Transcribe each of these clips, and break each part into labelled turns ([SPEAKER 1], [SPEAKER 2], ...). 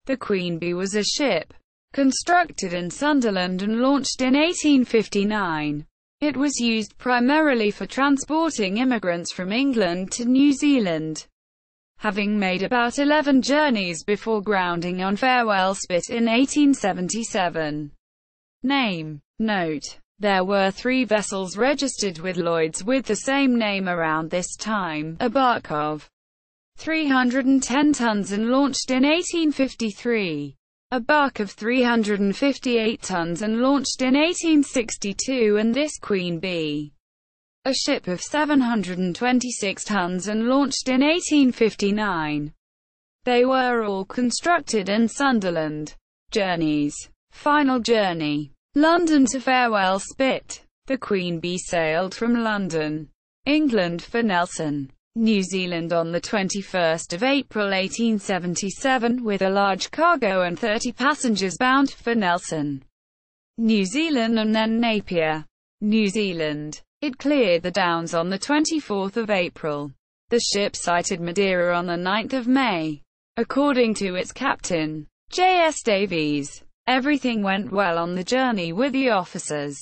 [SPEAKER 1] The Queen Bee was a ship constructed in Sunderland and launched in 1859. It was used primarily for transporting immigrants from England to New Zealand, having made about 11 journeys before grounding on Farewell Spit in 1877. Name. Note: there were 3 vessels registered with Lloyd's with the same name around this time, a bark of 310 tons and launched in 1853. A bark of 358 tons and launched in 1862, and this Queen Bee, a ship of 726 tons and launched in 1859. They were all constructed in Sunderland. Journeys. Final journey. London to Farewell Spit. The Queen Bee sailed from London, England for Nelson, New Zealand on the 21st of April 1877 with a large cargo and 30 passengers bound for Nelson, New Zealand and then Napier, New Zealand. It cleared the Downs on the 24th of April. The ship sighted Madeira on the 9th of May. According to its captain, J.S. Davies, everything went well on the journey with the officers,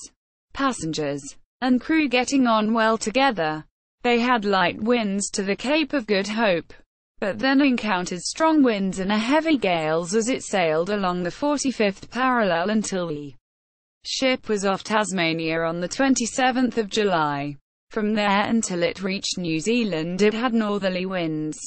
[SPEAKER 1] passengers, and crew getting on well together. They had light winds to the Cape of Good Hope, but then encountered strong winds and heavy gales as it sailed along the 45th parallel until the ship was off Tasmania on the 27th of July. From there until it reached New Zealand it had northerly winds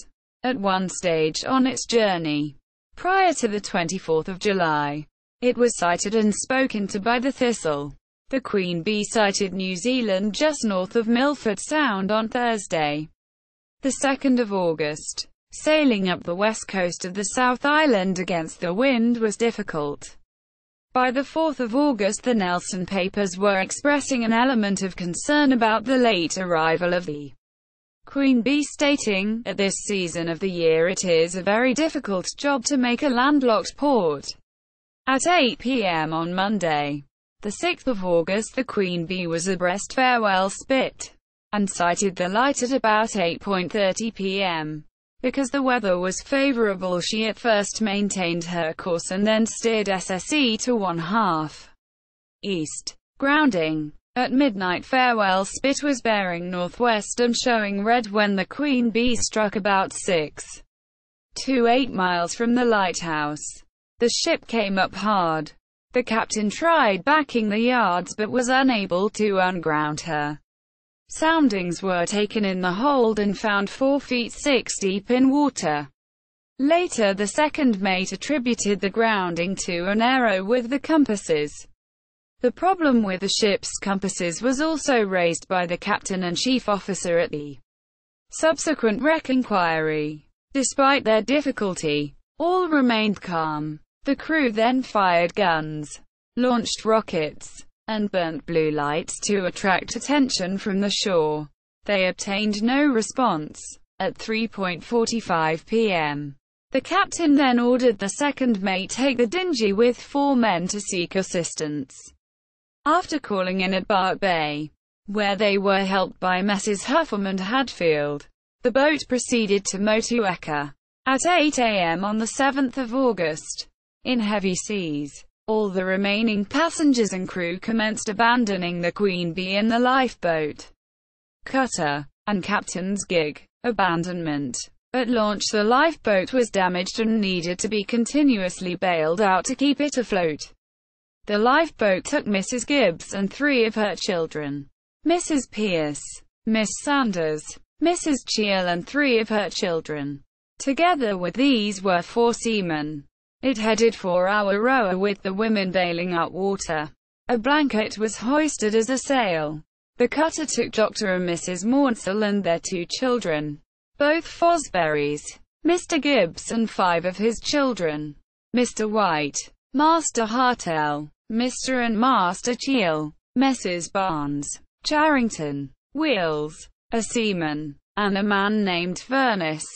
[SPEAKER 1] at one stage on its journey. Prior to the 24th of July, it was sighted and spoken to by the Thistle. The Queen Bee sighted New Zealand just north of Milford Sound on Thursday, the 2nd of August. Sailing up the west coast of the South Island against the wind was difficult. By the 4th of August the Nelson papers were expressing an element of concern about the late arrival of the Queen Bee, stating, "At this season of the year it is a very difficult job to make a landlocked port." At 8 p.m. on Monday, the 6th of August, the Queen Bee was abreast Farewell Spit, and sighted the light at about 8:30 p.m. Because the weather was favorable, she at first maintained her course and then steered SSE to 1/2 east. Grounding. At midnight Farewell Spit was bearing northwest and showing red when the Queen Bee struck about 6 to 8 miles from the lighthouse. The ship came up hard. The captain tried backing the yards but was unable to unground her. Soundings were taken in the hold and found 4 feet 6 deep in water. Later the second mate attributed the grounding to an error with the compasses. The problem with the ship's compasses was also raised by the captain and chief officer at the subsequent wreck inquiry. Despite their difficulty, all remained calm. The crew then fired guns, launched rockets, and burnt blue lights to attract attention from the shore. They obtained no response. At 3:45 p.m., the captain then ordered the second mate take the dinghy with 4 men to seek assistance. After calling in at Bark Bay, where they were helped by Messrs. Huffam and Hadfield, the boat proceeded to Motueka. At 8 a.m. on the 7th of August, in heavy seas, all the remaining passengers and crew commenced abandoning the Queen Bee in the lifeboat, cutter, and captain's gig. Abandonment. At launch the lifeboat was damaged and needed to be continuously bailed out to keep it afloat. The lifeboat took Mrs. Gibbs and 3 of her children, Mrs. Pierce, Miss Sanders, Mrs. Cheel and 3 of her children. Together with these were 4 seamen. It headed for Awaroa with the women bailing out water. A blanket was hoisted as a sail. The cutter took Dr. and Mrs. Maunsell and their 2 children, both Fosberries, Mr. Gibbs and 5 of his children, Mr. White, Master Hartell, Mr. and Master Cheel, Messrs. Barnes, Charrington, Wheels, a seaman, and a man named Furness,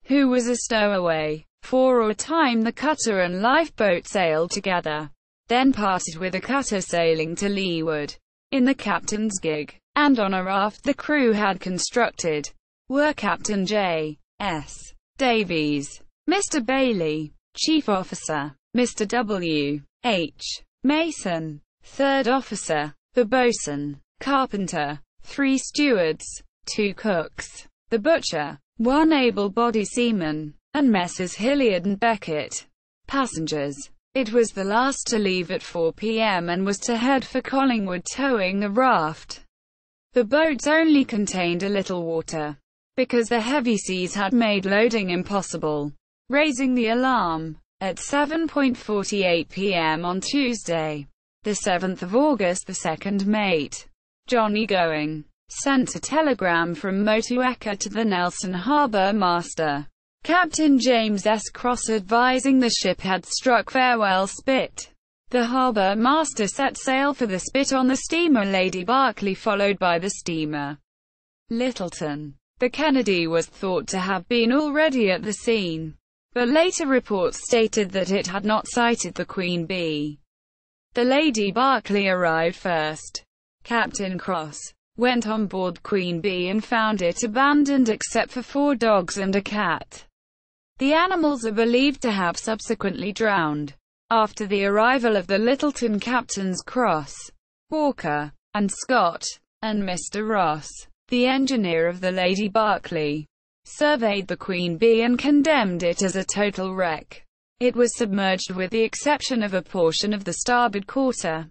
[SPEAKER 1] who was a stowaway. For a time the cutter and lifeboat sailed together, then parted with the cutter sailing to leeward. In the captain's gig, and on a raft the crew had constructed, were Captain J. S. Davies, Mr. Bailey, Chief Officer, Mr. W. H. Mason. Third Officer, the boatswain, carpenter, 3 stewards, 2 cooks, the butcher, 1 able-bodied seaman, and Messrs. Hilliard and Beckett. Passengers. It was the last to leave at 4 p.m. and was to head for Collingwood towing the raft. The boats only contained a little water, because the heavy seas had made loading impossible. Raising the alarm. At 7:48 p.m. on Tuesday, the 7th of August, the second mate, Johnny Going, sent a telegram from Motueka to the Nelson Harbour master, Captain James S. Cross, advising the ship had struck Farewell Spit. The harbour master set sail for the Spit on the steamer Lady Berkeley, followed by the steamer Littleton. The Kennedy was thought to have been already at the scene, but later reports stated that it had not sighted the Queen Bee. The Lady Berkeley arrived first. Captain Cross went on board Queen Bee and found it abandoned except for 4 dogs and a cat. The animals are believed to have subsequently drowned. After the arrival of the Littleton, Captains Cross, Walker, and Scott, and Mr. Ross, the engineer of the Lady Berkeley, surveyed the Queen Bee and condemned it as a total wreck. It was submerged with the exception of a portion of the starboard quarter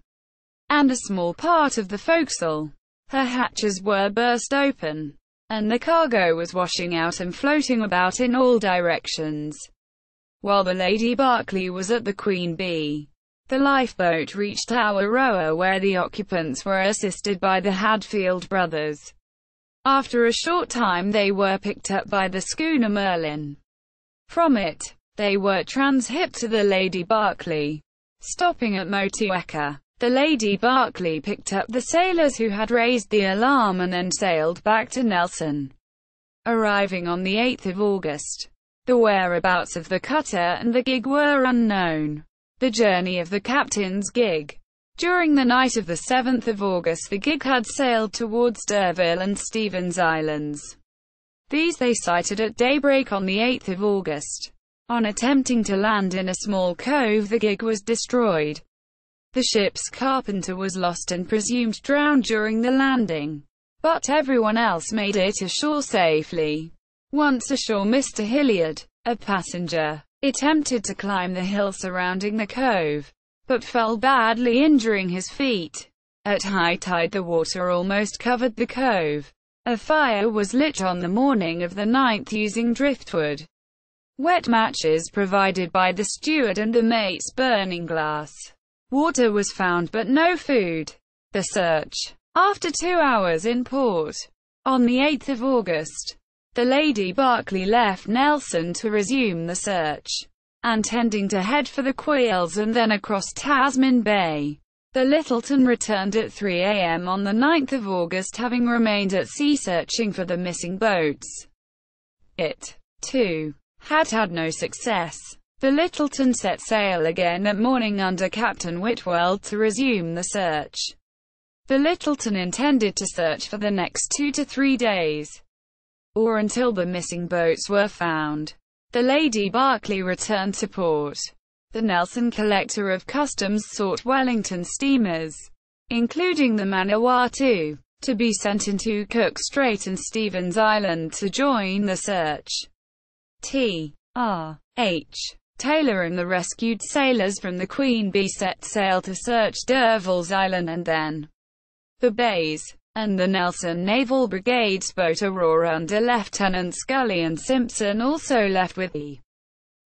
[SPEAKER 1] and a small part of the forecastle. Her hatches were burst open, and the cargo was washing out and floating about in all directions. While the Lady Berkeley was at the Queen Bee, the lifeboat reached Awaroa, where the occupants were assisted by the Hadfield brothers. After a short time they were picked up by the schooner Merlin. From it, they were transhipped to the Lady Berkeley. Stopping at Motueka, the Lady Berkeley picked up the sailors who had raised the alarm and then sailed back to Nelson. Arriving on the 8th of August, the whereabouts of the cutter and the gig were unknown. The journey of the captain's gig. During the night of the 7th of August, the gig had sailed towards D'Urville and Stevens Islands. These they sighted at daybreak on the 8th of August. On attempting to land in a small cove, the gig was destroyed. The ship's carpenter was lost and presumed drowned during the landing, but everyone else made it ashore safely. Once ashore, Mr. Hilliard, a passenger, attempted to climb the hill surrounding the cove, but fell badly, injuring his feet. At high tide the water almost covered the cove. A fire was lit on the morning of the 9th using driftwood. Wet matches provided by the steward and the mate's burning glass. Water was found but no food. The search. After 2 hours in port, on the 8th of August, the Lady Berkeley left Nelson to resume the search, intending to head for the Quails and then across Tasman Bay. The Littleton returned at 3 a.m. on the 9th of August, having remained at sea searching for the missing boats. It, too, had had no success. The Littleton set sail again at morning under Captain Whitwell to resume the search. The Littleton intended to search for the next 2 to 3 days, or until the missing boats were found. The Lady Berkeley returned to port. The Nelson Collector of Customs sought Wellington steamers, including the Manawatu, to be sent into Cook Strait and Stevens Island to join the search. T.R. H. Taylor and the rescued sailors from the Queen Bee set sail to search D'Urville's Island and then the bays, and the Nelson Naval Brigade's boat Aurora under Lieutenant Scully and Simpson also left with the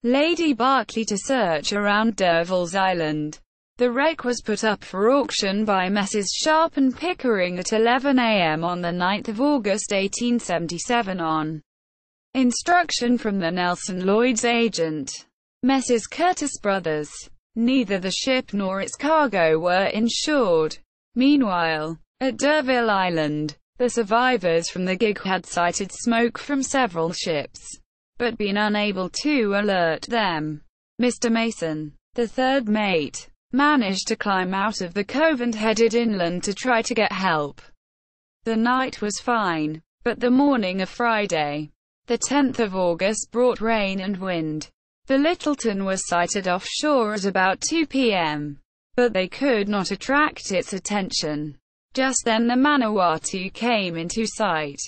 [SPEAKER 1] Lady Berkeley to search around D'Urville's Island. The wreck was put up for auction by Messrs. Sharp and Pickering at 11 a.m. on the 9th of August 1877 on instruction from the Nelson Lloyd's agent, Messrs. Curtis Brothers. Neither the ship nor its cargo were insured. Meanwhile, at D'Urville Island, the survivors from the gig had sighted smoke from several ships, but been unable to alert them. Mr. Mason, the third mate, managed to climb out of the cove and headed inland to try to get help. The night was fine, but the morning of Friday, the 10th of August, brought rain and wind. The Littleton was sighted offshore at about 2 p.m., but they could not attract its attention. Just then the Manawatu came into sight,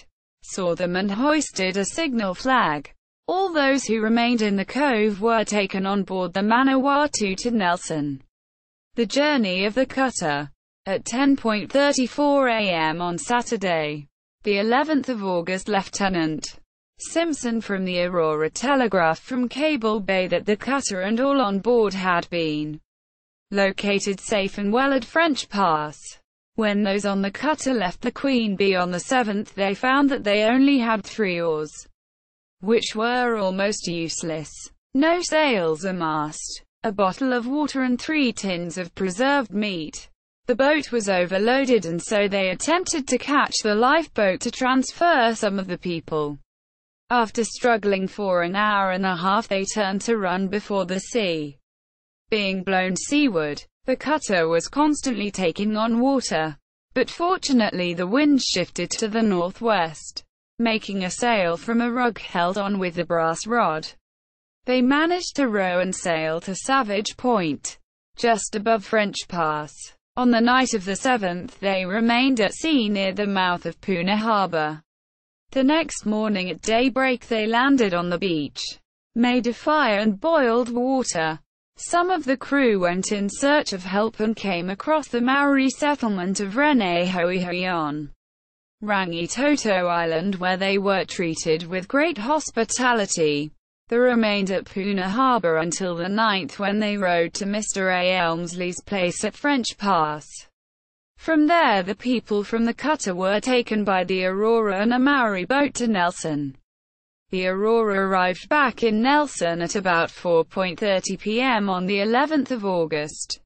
[SPEAKER 1] saw them and hoisted a signal flag. All those who remained in the cove were taken on board the Manawatu to Nelson. The journey of the cutter. At 10:34 a.m. on Saturday, the 11th of August, Lieutenant Simpson from the Aurora telegraphed from Cable Bay that the cutter and all on board had been located safe and well at French Pass. When those on the cutter left the Queen Bee on the 7th, they found that they only had 3 oars, which were almost useless. No sails, a mast, a bottle of water and 3 tins of preserved meat. The boat was overloaded, and so they attempted to catch the lifeboat to transfer some of the people. After struggling for an hour and a half, they turned to run before the sea being blown seaward. The cutter was constantly taking on water, but fortunately the wind shifted to the northwest, making a sail from a rug held on with a brass rod. They managed to row and sail to Savage Point, just above French Pass. On the night of the 7th, they remained at sea near the mouth of Puna Harbor. The next morning at daybreak they landed on the beach, made a fire and boiled water. Some of the crew went in search of help and came across the Maori settlement of Renehoihui on Rangitoto Island, where they were treated with great hospitality. They remained at Puna Harbor until the 9th, when they rowed to Mr. A. Elmsley's place at French Pass. From there the people from the cutter were taken by the Aurora and a Maori boat to Nelson. The Aurora arrived back in Nelson at about 4:30 p.m. on the 11th of August.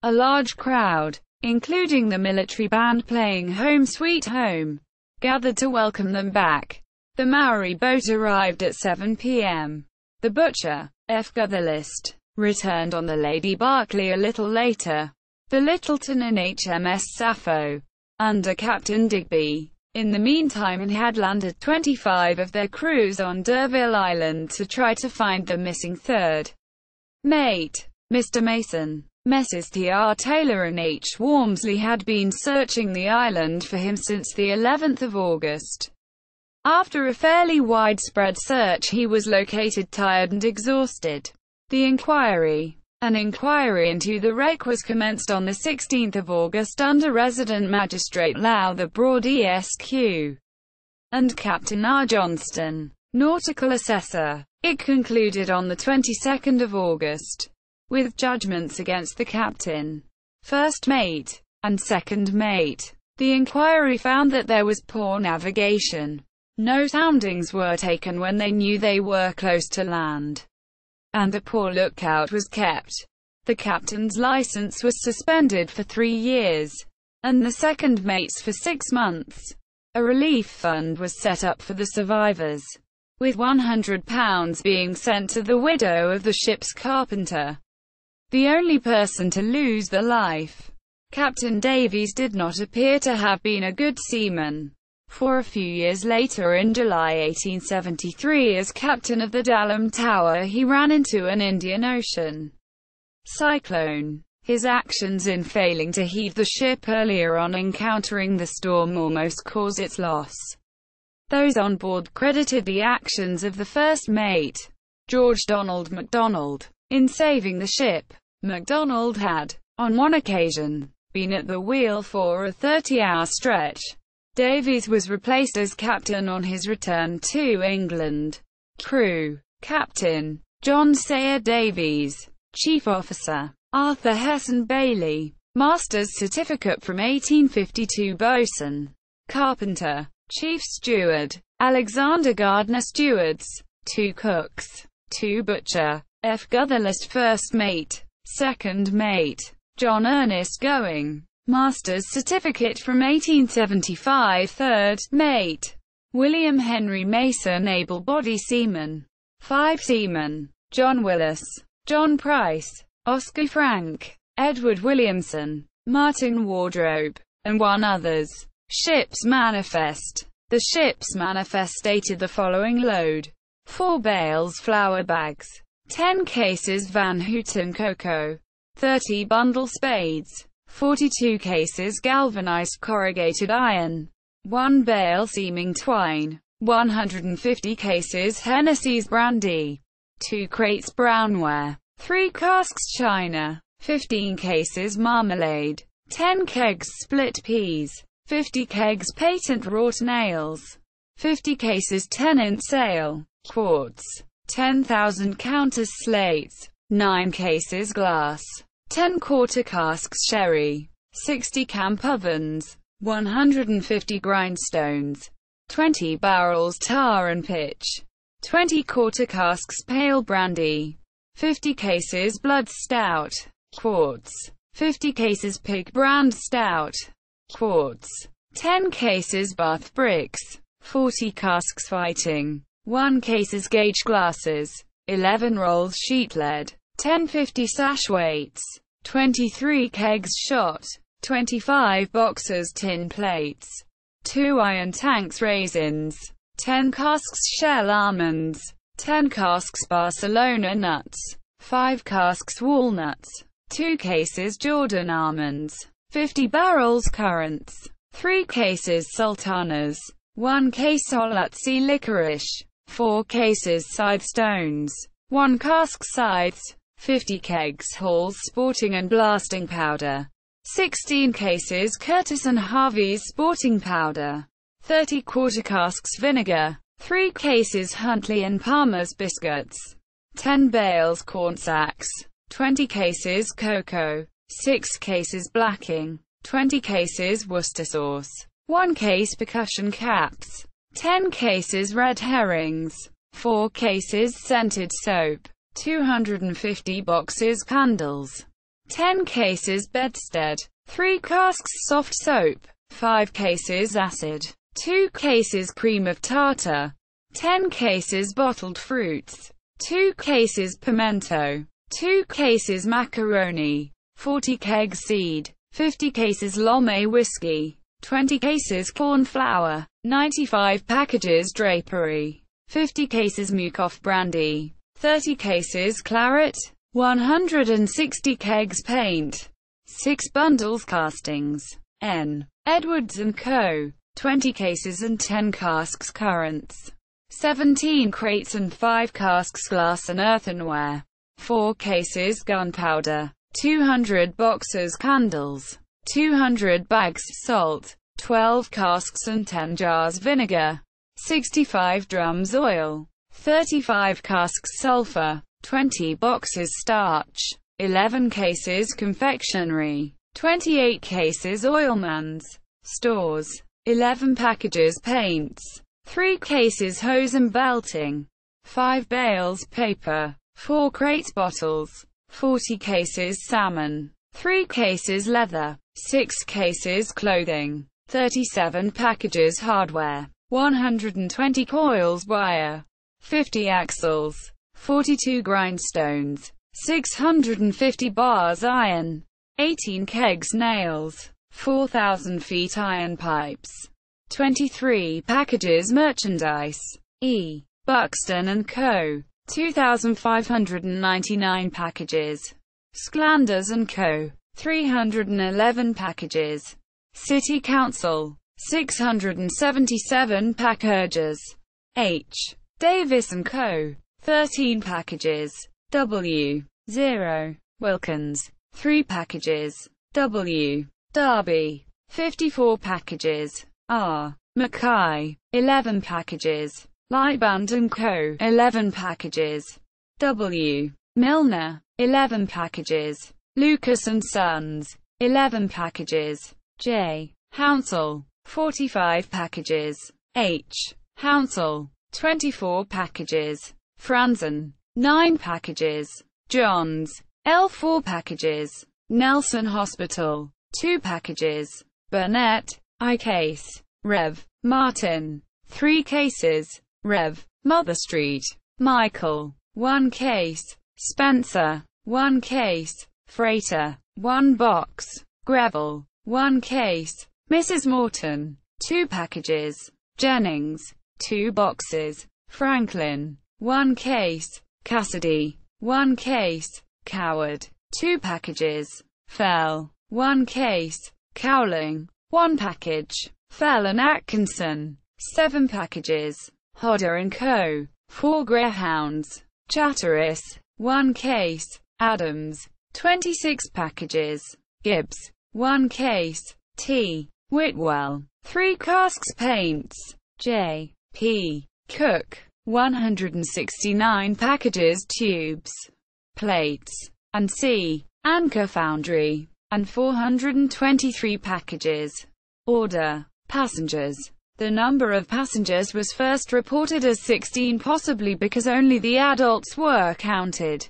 [SPEAKER 1] A large crowd, including the military band playing Home Sweet Home, gathered to welcome them back. The Maori boat arrived at 7 p.m. The Butcher, F. Gutherlist, returned on the Lady Berkeley a little later. The Littleton and HMS Sappho, under Captain Digby, in the meantime, had landed 25 of their crews on D'Urville Island to try to find the missing third mate, Mr. Mason. Messrs. T.R. Taylor and H. Wormsley had been searching the island for him since the 11th of August. After a fairly widespread search, he was located tired and exhausted. An inquiry into the wreck was commenced on the 16th of August under Resident Magistrate Lau the Broad Esq. and Captain R. Johnston, Nautical Assessor. It concluded on the 22nd of August, with judgments against the captain, first mate, and second mate. The inquiry found that there was poor navigation. No soundings were taken when they knew they were close to land, and a poor lookout was kept. The captain's license was suspended for 3 years, and the second mate's for 6 months. A relief fund was set up for the survivors, with £100 being sent to the widow of the ship's carpenter, the only person to lose their life. Captain Davies did not appear to have been a good seaman. For a few years later, in July 1873, as captain of the Dallam Tower, he ran into an Indian Ocean cyclone. His actions in failing to heave the ship earlier on encountering the storm almost caused its loss. Those on board credited the actions of the first mate, George Donald MacDonald, in saving the ship. MacDonald had, on one occasion, been at the wheel for a 30-hour stretch. Davies was replaced as captain on his return to England. Crew: Captain John Sayer Davies, Chief Officer Arthur Hesson Bailey, Master's Certificate from 1852, Boatswain, Carpenter, Chief Steward Alexander Gardner, Stewards, 2 cooks, 2 butcher, F. Gutherlist, first mate, second mate, John Ernest Going, Master's Certificate from 1875, third mate, William Henry Mason, able-bodied seaman, 5 seamen, John Willis, John Price, Oscar Frank, Edward Williamson, Martin Wardrobe, and 1 others. Ship's manifest. The ship's manifest stated the following load: 4 bales flour bags, 10 cases Van Houten cocoa, 30 bundle spades, 42 cases galvanized corrugated iron, 1 bale seaming twine, 150 cases Hennessy's brandy, 2 crates brownware, 3 casks china, 15 cases marmalade, 10 kegs split peas, 50 kegs patent wrought nails, 50 cases 10-inch sail, quartz, 10,000 counters slates, 9 cases glass, 10 quarter casks sherry, 60 camp ovens, 150 grindstones, 20 barrels tar and pitch, 20 quarter casks pale brandy, 50 cases blood stout, quartz, 50 cases pig brand stout, quartz, 10 cases bath bricks, 40 casks fighting, 1 cases gauge glasses, 11 rolls sheet lead, 10 50 sash weights, 23 kegs shot, 25 boxes tin plates, 2 iron tanks raisins, 10 casks shell almonds, 10 casks Barcelona nuts, 5 casks walnuts, 2 cases Jordan almonds, 50 barrels currants, 3 cases sultanas, 1 case Olutsi licorice, 4 cases scythe stones, 1 cask scythes, 50 kegs Hall's sporting and blasting powder, 16 cases Curtis and Harvey's sporting powder, 30 quarter casks vinegar, 3 cases Huntley and Palmer's biscuits, 10 bales corn sacks, 20 cases cocoa, 6 cases blacking, 20 cases Worcester sauce, 1 case percussion caps, 10 cases red herrings, 4 cases scented soap, 250 boxes candles, 10 cases bedstead, 3 casks soft soap, 5 cases acid, 2 cases cream of tartar, 10 cases bottled fruits, 2 cases pimento, 2 cases macaroni, 40 kegs seed, 50 cases Lome whiskey, 20 cases corn flour, 95 packages drapery, 50 cases Mucoff brandy, 30 cases claret, 160 kegs paint, 6 bundles castings, N. Edwards & Co., 20 cases and 10 casks currants, 17 crates and 5 casks glass and earthenware, 4 cases gunpowder, 200 boxes candles, 200 bags salt, 12 casks and 10 jars vinegar, 65 drums oil, 35 casks sulfur, 20 boxes starch, 11 cases confectionery, 28 cases oilmans, stores, 11 packages paints, 3 cases hose and belting, 5 bales paper, 4 crates bottles, 40 cases salmon, 3 cases leather, 6 cases clothing, 37 packages hardware, 120 coils wire, 50 axles, 42 grindstones, 650 bars iron, 18 kegs nails, 4,000 feet iron pipes, 23 packages merchandise, E. Buxton & Co., 2,599 packages, Sklanders & Co., 311 packages, City Council, 677 packages, H. Davis & Co., 13 packages, W. 0. Wilkins, 3 packages, W. Darby, 54 packages, R. Mackay, 11 packages, Lightband & Co., 11 packages, W. Milner, 11 packages, Lucas & Sons, 11 packages, J. Hounsell, 45 packages, H. Hounsell, 24 packages, Franzen, 9 packages, Johns, L 4 packages, Nelson Hospital, 2 packages, Burnett, I case, Rev. Martin, 3 cases, Rev. Mother Street, Michael, 1 case, Spencer, 1 case, Freighter, 1 box, Greville, 1 case, Mrs. Morton, 2 packages, Jennings, 2 boxes, Franklin, 1 case, Cassidy, 1 case. Coward, 2 packages. Fell, 1 case. Cowling, 1 package. Fell and Atkinson, 7 packages. Hodder and Co., 4 greyhounds. Chatteris, 1 case. Adams, 26 packages. Gibbs, 1 case. T. Whitwell, 3 casks paints. J. P. Cook, 169 packages tubes, plates, and C. Anchor Foundry, and 423 packages. Order. Passengers. The number of passengers was first reported as 16, possibly because only the adults were counted.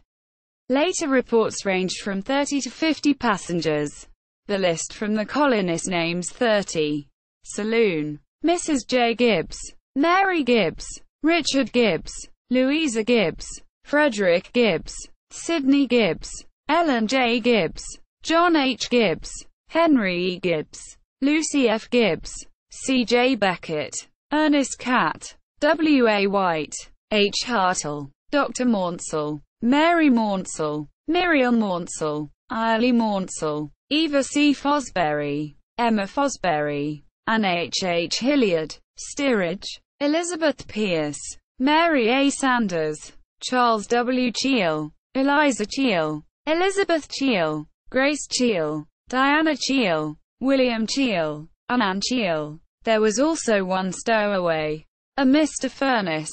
[SPEAKER 1] Later reports ranged from 30 to 50 passengers. The list from the colonist names 30. Saloon. Mrs. J. Gibbs, Mary Gibbs, Richard Gibbs, Louisa Gibbs, Frederick Gibbs, Sidney Gibbs, Ellen J. Gibbs, John H. Gibbs, Henry E. Gibbs, Lucy F. Gibbs, C. J. Beckett, Ernest Catt, W. A. White, H. Hartle, Dr. Maunsell, Mary Maunsell, Muriel Maunsell, Eiley Maunsell, Eva C. Fosbury, Emma Fosbury, Anne H. H. Hilliard, Steerage, Elizabeth Pierce, Mary A. Sanders, Charles W. Cheel, Eliza Cheel, Elizabeth Cheel, Grace Cheel, Diana Cheel, William Cheel, and Anne Cheel. There was also 1 stowaway, a Mr. Furness.